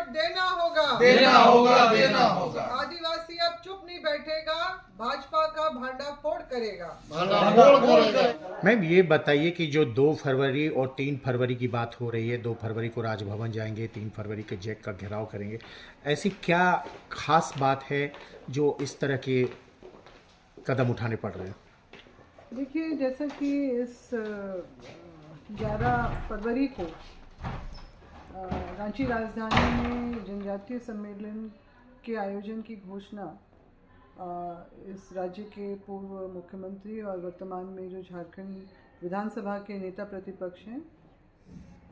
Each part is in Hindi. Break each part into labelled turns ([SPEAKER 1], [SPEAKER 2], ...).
[SPEAKER 1] वोट देना होगा,
[SPEAKER 2] देना होगा, देना होगा।
[SPEAKER 1] आदिवासी अब चुप नहीं बैठेगा, भाजपा का भांडा फोड़ करेगा।
[SPEAKER 3] मैम ये बताइए कि जो 2 फरवरी और 3 फरवरी की बात हो रही है, 2 फरवरी को राजभवन जाएंगे, 3 फरवरी के जैक का घेराव करेंगे, ऐसी क्या खास बात है जो इस तरह के कदम उठाने पड़ रहे हैं?
[SPEAKER 1] देखिए, जैसा कि इस 11 फरवरी को रांची राजधानी में जनजातीय सम्मेलन के आयोजन की घोषणा इस राज्य के पूर्व मुख्यमंत्री और वर्तमान में जो झारखंड विधानसभा के नेता प्रतिपक्ष हैं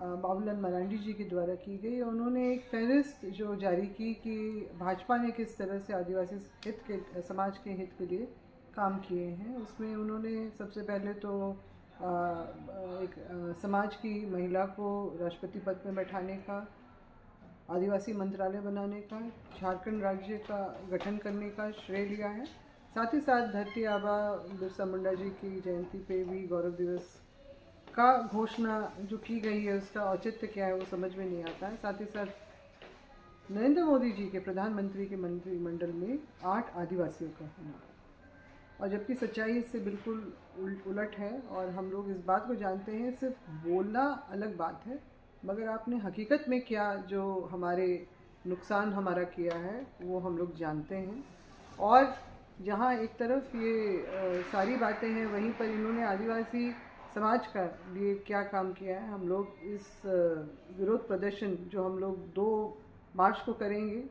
[SPEAKER 1] बाबूलाल मरांडी जी के द्वारा की गई। उन्होंने एक फहरिस्त जो जारी की कि भाजपा ने किस तरह से आदिवासी हित के समाज के हित के लिए काम किए हैं। उसमें उन्होंने सबसे पहले तो एक समाज की महिला को राष्ट्रपति पद पर बैठाने का, आदिवासी मंत्रालय बनाने का, झारखंड राज्य का गठन करने का श्रेय लिया है। साथ ही साथ धरती आबा बिरसा मुंडा जी की जयंती पे भी गौरव दिवस का घोषणा जो की गई है उसका औचित्य क्या है वो समझ में नहीं आता है। साथ ही साथ नरेंद्र मोदी जी के प्रधानमंत्री के मंत्रिमंडल में 8 आदिवासियों का होना, और जबकि सच्चाई इससे बिल्कुल उलट है। और हम लोग इस बात को जानते हैं, सिर्फ बोलना अलग बात है, मगर आपने हकीकत में क्या जो हमारे नुकसान हमारा किया है वो हम लोग जानते हैं। और जहाँ एक तरफ ये सारी बातें हैं, वहीं पर इन्होंने आदिवासी समाज का लिए क्या काम किया है। हम लोग इस विरोध प्रदर्शन जो हम लोग 2 मार्च को करेंगे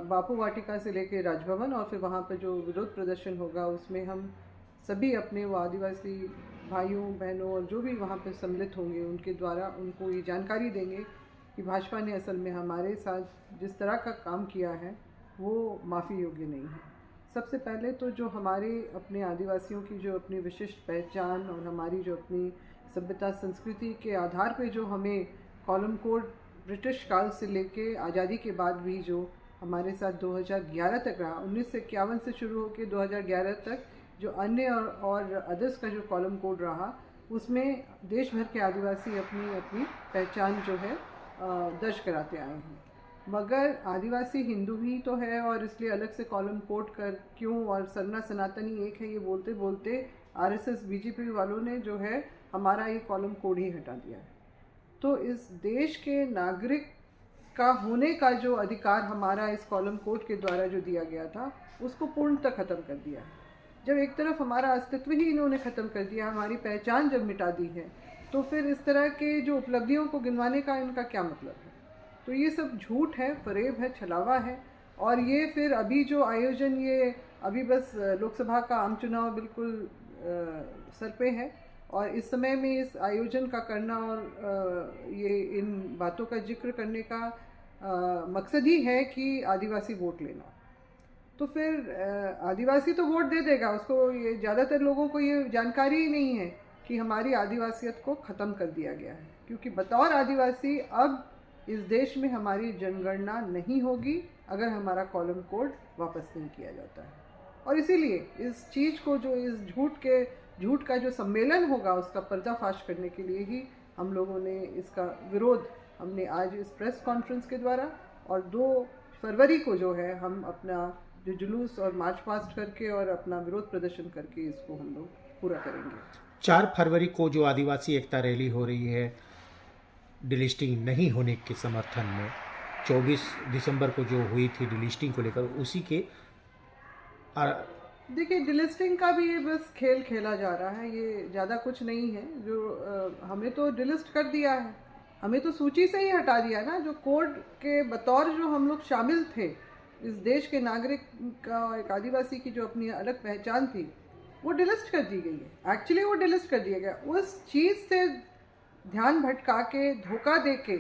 [SPEAKER 1] बापू वाटिका से लेकर राजभवन, और फिर वहाँ पर जो विरोध प्रदर्शन होगा उसमें हम सभी अपने वो आदिवासी भाइयों बहनों और जो भी वहाँ पर सम्मिलित होंगे उनके द्वारा उनको ये जानकारी देंगे कि भाजपा ने असल में हमारे साथ जिस तरह का काम किया है वो माफ़ी योग्य नहीं है। सबसे पहले तो जो हमारे अपने आदिवासियों की जो अपनी विशिष्ट पहचान और हमारी जो अपनी सभ्यता संस्कृति के आधार पे जो हमें कॉलम कोड ब्रिटिश काल से लेके आज़ादी के बाद भी जो हमारे साथ 2011 तक रहा, 1951 से शुरू होकर 2011 तक जो अन्य और अदर्स का जो कॉलम कोड रहा, उसमें देश भर के आदिवासी अपनी अपनी पहचान जो है दर्ज कराते आए हैं। मगर आदिवासी हिंदू ही तो है और इसलिए अलग से कॉलम कोड कर क्यों, और सरना सनातनी एक है, ये बोलते बोलते आरएसएस बीजेपी वालों ने जो है हमारा ये कॉलम कोड ही हटा दिया है। तो इस देश के नागरिक का होने का जो अधिकार हमारा इस कॉलम कोड के द्वारा जो दिया गया था उसको पूर्णतः ख़त्म कर दिया है। जब एक तरफ हमारा अस्तित्व ही इन्होंने ख़त्म कर दिया, हमारी पहचान जब मिटा दी है, तो फिर इस तरह के जो उपलब्धियों को गिनवाने का इनका क्या मतलब है। तो ये सब झूठ है, फरेब है, छलावा है। और ये फिर अभी जो आयोजन, ये अभी बस लोकसभा का आम चुनाव बिल्कुल सर पे है, और इस समय में इस आयोजन का करना और ये इन बातों का जिक्र करने का मकसद ही है कि आदिवासी वोट लेना। तो फिर आदिवासी तो वोट दे देगा, उसको ये ज़्यादातर लोगों को ये जानकारी ही नहीं है कि हमारी आदिवासियत को ख़त्म कर दिया गया है, क्योंकि बतौर आदिवासी अब इस देश में हमारी जनगणना नहीं होगी अगर हमारा कॉलम कोड वापस नहीं किया जाता है। और इसीलिए इस चीज़ को, जो इस झूठ का जो सम्मेलन होगा उसका पर्दाफाश करने के लिए ही हम लोगों ने इसका विरोध हमने आज इस प्रेस कॉन्फ्रेंस के द्वारा, और 2 फरवरी को जो है हम अपना जो जुलूस और मार्च पास्ट करके और अपना विरोध प्रदर्शन करके इसको हम लोग पूरा करेंगे।
[SPEAKER 3] 4 फरवरी को जो आदिवासी एकता रैली हो रही है डिलिस्टिंग नहीं होने के समर्थन में, 24 दिसंबर को जो हुई थी डिलिस्टिंग को लेकर, उसी के
[SPEAKER 1] देखिए, डिलिस्टिंग का भी ये बस खेल खेला जा रहा है, ये ज़्यादा कुछ नहीं है। जो हमें तो डिलिस्ट कर दिया है, हमें तो सूची से ही हटा दिया ना। जो कोड के बतौर जो हम लोग शामिल थे, इस देश के नागरिक का, एक आदिवासी की जो अपनी अलग पहचान थी, वो डिलिस्ट कर दी गई है। एक्चुअली वो डिलिस्ट कर दिया गया। उस चीज़ से ध्यान भटका के, धोखा दे के,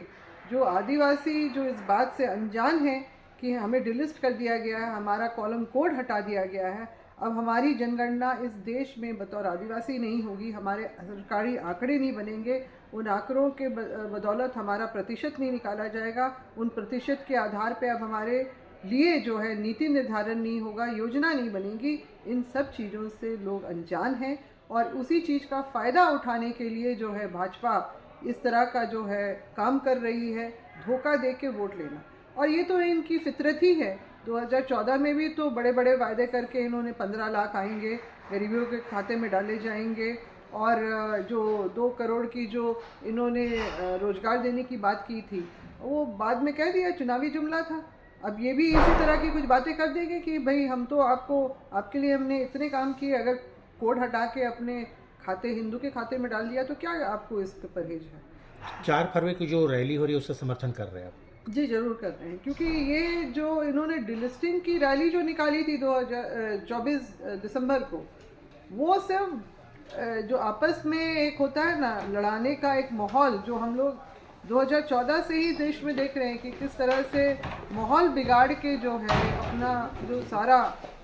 [SPEAKER 1] जो आदिवासी जो इस बात से अनजान है कि हमें डिलिस्ट कर दिया गया है, हमारा कॉलम कोड हटा दिया गया है, अब हमारी जनगणना इस देश में बतौर आदिवासी नहीं होगी, हमारे सरकारी आंकड़े नहीं बनेंगे, उन आंकड़ों के बदौलत हमारा प्रतिशत नहीं निकाला जाएगा, उन प्रतिशत के आधार पे अब हमारे लिए जो है नीति निर्धारण नहीं होगा, योजना नहीं बनेगी। इन सब चीज़ों से लोग अनजान हैं, और उसी चीज़ का फ़ायदा उठाने के लिए जो है भाजपा इस तरह का जो है काम कर रही है, धोखा दे के वोट लेना। और ये तो इनकी फितरत ही है। 2014 में भी तो बड़े बड़े वायदे करके इन्होंने 15 लाख आएंगे, गरीबियों के खाते में डाले जाएंगे, और जो 2 करोड़ की जो इन्होंने रोज़गार देने की बात की थी वो बाद में कह दिया चुनावी जुमला था। अब ये भी इसी तरह की कुछ बातें कर देंगे कि भाई हम तो आपके लिए हमने इतने काम किए, अगर कोड हटा के अपने खाते हिंदू के खाते में डाल दिया तो क्या आपको इस पर परहेज है।
[SPEAKER 3] 4 फरवरी की जो रैली हो रही है उससे समर्थन कर रहे हैं आप?
[SPEAKER 1] जी ज़रूर कर रहे हैं, क्योंकि ये जो इन्होंने डिलिस्टिंग की रैली जो निकाली थी 2024 दिसंबर को, वो सिर्फ जो आपस में एक होता है ना लड़ाने का एक माहौल, जो हम लोग 2014 से ही देश में देख रहे हैं कि किस तरह से माहौल बिगाड़ के जो है अपना जो सारा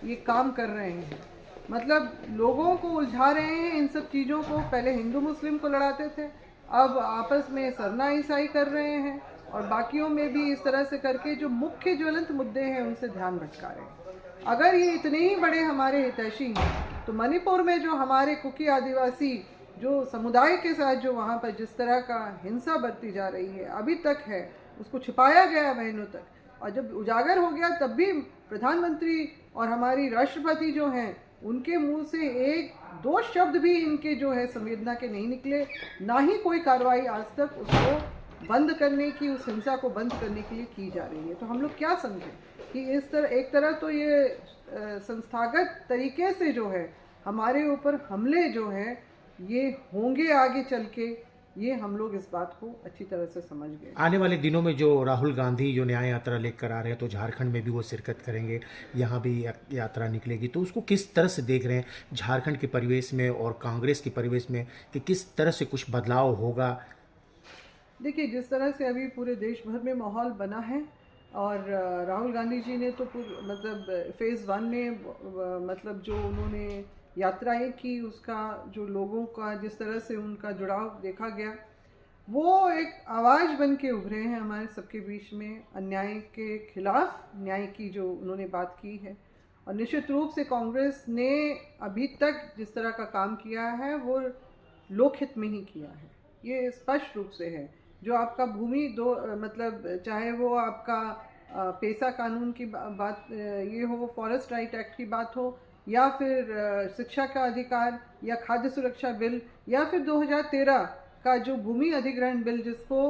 [SPEAKER 1] ये काम कर रहे हैं, मतलब लोगों को उलझा रहे हैं इन सब चीज़ों को। पहले हिंदू मुस्लिम को लड़ाते थे, अब आपस में सरना ईसाई कर रहे हैं, और बाकियों में भी इस तरह से करके जो मुख्य ज्वलंत मुद्दे हैं उनसे ध्यान भटका रहे हैं। अगर ये इतने ही बड़े हमारे हितैषी हैं तो मणिपुर में जो हमारे कुकी आदिवासी जो समुदाय के साथ जो वहाँ पर जिस तरह का हिंसा बरती जा रही है अभी तक है, उसको छिपाया गया महीनों तक, और जब उजागर हो गया तब भी प्रधानमंत्री और हमारी राष्ट्रपति जो हैं उनके मुंह से 1-2 शब्द भी इनके जो है संवेदना के नहीं निकले, ना ही कोई कार्रवाई आज तक उसको बंद करने की, उस हिंसा को बंद करने के लिए की जा रही है। तो हम लोग क्या समझें कि इस तरह एक तरह तो ये संस्थागत तरीके से जो है हमारे ऊपर हमले जो है ये होंगे आगे चल के, ये हम लोग इस बात को अच्छी तरह से समझ गए।
[SPEAKER 3] आने वाले दिनों में जो राहुल गांधी जो न्याय यात्रा लेकर आ रहे हैं तो झारखंड में भी वो शिरकत करेंगे, यहाँ भी यात्रा निकलेगी, तो उसको किस तरह से देख रहे हैं झारखंड के परिवेश में और कांग्रेस के परिवेश में कि किस तरह से कुछ बदलाव होगा?
[SPEAKER 1] देखिए, जिस तरह से अभी पूरे देश भर में माहौल बना है, और राहुल गांधी जी ने तो मतलब फेज़ 1 में मतलब जो उन्होंने यात्राएं की, उसका जो लोगों का जिस तरह से उनका जुड़ाव देखा गया, वो एक आवाज़ बन के उभरे हैं हमारे सबके बीच में अन्याय के खिलाफ, न्याय की जो उन्होंने बात की है। और निश्चित रूप से कांग्रेस ने अभी तक जिस तरह का काम किया है वो लोकहित में ही किया है, ये स्पष्ट रूप से है। जो आपका भूमि दो मतलब चाहे वो आपका पेशा कानून की बात ये हो, फॉरेस्ट राइट एक्ट की बात हो, या फिर शिक्षा का अधिकार, या खाद्य सुरक्षा बिल, या फिर 2013 का जो भूमि अधिग्रहण बिल, जिसको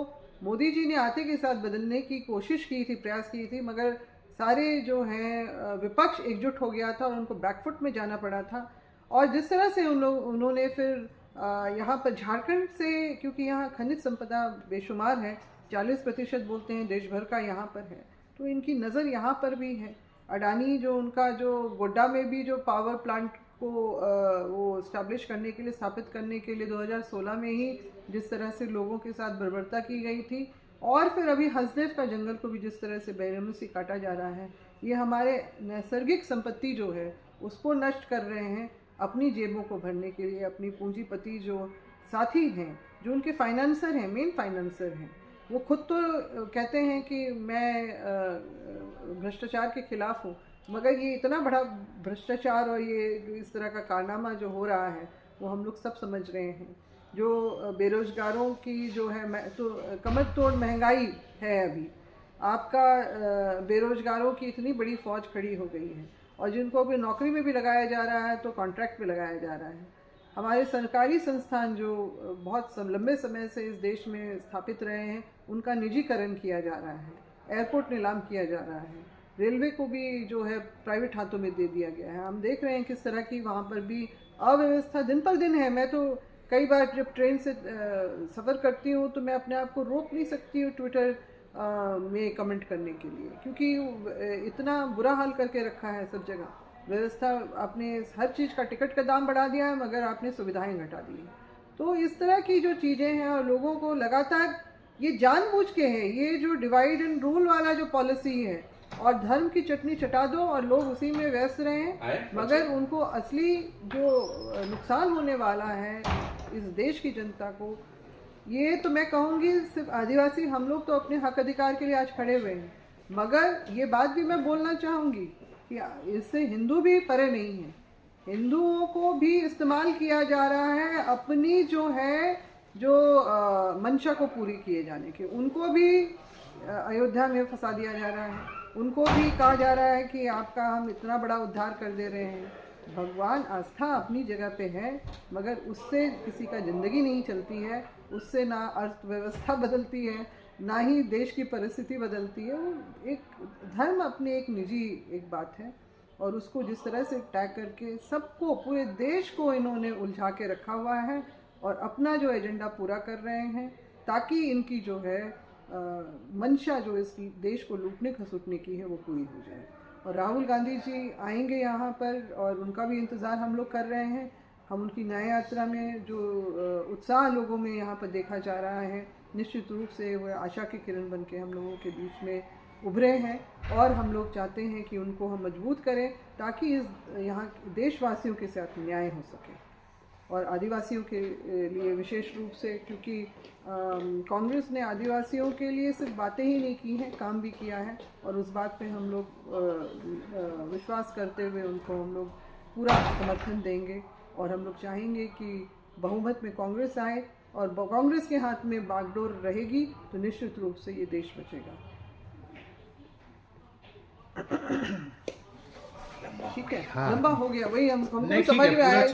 [SPEAKER 1] मोदी जी ने आते के साथ बदलने की कोशिश की थी, प्रयास की थी, मगर सारे जो हैं विपक्ष एकजुट हो गया था और उनको बैकफुट में जाना पड़ा था। और जिस तरह से उन्होंने फिर यहाँ पर झारखंड से, क्योंकि यहाँ खनिज संपदा बेशुमार है, 40% बोलते हैं देश भर का यहाँ पर है, तो इनकी नज़र यहाँ पर भी है। अडानी जो उनका जो गोड्डा में भी जो पावर प्लांट को वो इस्टेब्लिश करने के लिए, स्थापित करने के लिए 2016 में ही जिस तरह से लोगों के साथ बर्बरता की गई थी, और फिर अभी हंसदेव का जंगल को भी जिस तरह से बेरहमी से काटा जा रहा है, ये हमारे नैसर्गिक संपत्ति जो है उसको नष्ट कर रहे हैं अपनी जेबों को भरने के लिए। अपनी पूंजीपति जो साथी हैं, जो उनके फाइनेंसर हैं, मेन फाइनेंसर हैं, वो खुद तो कहते हैं कि मैं भ्रष्टाचार के खिलाफ हूँ, मगर ये इतना बड़ा भ्रष्टाचार और ये इस तरह का कारनामा जो हो रहा है वो हम लोग सब समझ रहे हैं। जो बेरोजगारों की जो है तो कमर तोड़ महंगाई है, अभी आपका बेरोजगारों की इतनी बड़ी फौज खड़ी हो गई है, और जिनको अभी नौकरी में भी लगाया जा रहा है तो कॉन्ट्रैक्ट पे लगाया जा रहा है। हमारे सरकारी संस्थान जो बहुत लंबे समय से इस देश में स्थापित रहे हैं उनका निजीकरण किया जा रहा है, एयरपोर्ट नीलाम किया जा रहा है, रेलवे को भी जो है प्राइवेट हाथों में दे दिया गया है। हम देख रहे हैं किस तरह की वहाँ पर भी अव्यवस्था दिन पर दिन है। मैं तो कई बार जब ट्रेन से सफ़र करती हूँ तो मैं अपने आप को रोक नहीं सकती हूँ ट्विटर में कमेंट करने के लिए, क्योंकि इतना बुरा हाल करके रखा है सब जगह व्यवस्था। आपने हर चीज़ का टिकट का दाम बढ़ा दिया है, मगर आपने सुविधाएं घटा दी हैं। तो इस तरह की जो चीज़ें हैं, और लोगों को लगातार ये जानबूझ के है, ये जो डिवाइड एंड रूल वाला जो पॉलिसी है, और धर्म की चटनी चटा दो और लोग उसी में व्यस्त रहें, मगर उनको असली जो नुकसान होने वाला है इस देश की जनता को, ये तो मैं कहूँगी सिर्फ आदिवासी हम लोग तो अपने हक अधिकार के लिए आज खड़े हुए हैं, मगर ये बात भी मैं बोलना चाहूँगी कि इससे हिंदू भी परे नहीं है। हिंदुओं को भी इस्तेमाल किया जा रहा है अपनी जो है जो मंशा को पूरी किए जाने के, उनको भी अयोध्या में फंसा दिया जा रहा है, उनको भी कहा जा रहा है कि आपका हम इतना बड़ा उद्धार कर दे रहे हैं। भगवान आस्था अपनी जगह पे है, मगर उससे किसी का ज़िंदगी नहीं चलती है, उससे ना अर्थव्यवस्था बदलती है, ना ही देश की परिस्थिति बदलती है। वो एक धर्म अपनी एक निजी एक बात है, और उसको जिस तरह से टैग करके सबको, पूरे देश को इन्होंने उलझा के रखा हुआ है और अपना जो एजेंडा पूरा कर रहे हैं, ताकि इनकी जो है मंशा जो इस देश को लूटने खसूटने की है वो पूरी हो जाए। और राहुल गांधी जी आएंगे यहाँ पर, और उनका भी इंतज़ार हम लोग कर रहे हैं। हम उनकी न्याय यात्रा में जो उत्साह लोगों में यहाँ पर देखा जा रहा है, निश्चित रूप से वो आशा की किरण बन के हम लोगों के बीच में उभरे हैं, और हम लोग चाहते हैं कि उनको हम मजबूत करें ताकि इस यहाँ देशवासियों के साथ न्याय हो सके। और आदिवासियों के लिए विशेष रूप से, क्योंकि कांग्रेस ने आदिवासियों के लिए सिर्फ बातें ही नहीं की हैं, काम भी किया है, और उस बात पे हम लोग विश्वास करते हुए उनको हम लोग पूरा समर्थन देंगे। और हम लोग चाहेंगे कि बहुमत में कांग्रेस आए, और कांग्रेस के हाथ में बागडोर रहेगी तो निश्चित रूप से ये देश बचेगा। ठीक है,
[SPEAKER 3] हाँ।
[SPEAKER 1] लंबा हो गया, वही हमको
[SPEAKER 3] नहीं, ठीक
[SPEAKER 1] समझ
[SPEAKER 3] है,
[SPEAKER 1] में आया।
[SPEAKER 3] पूरा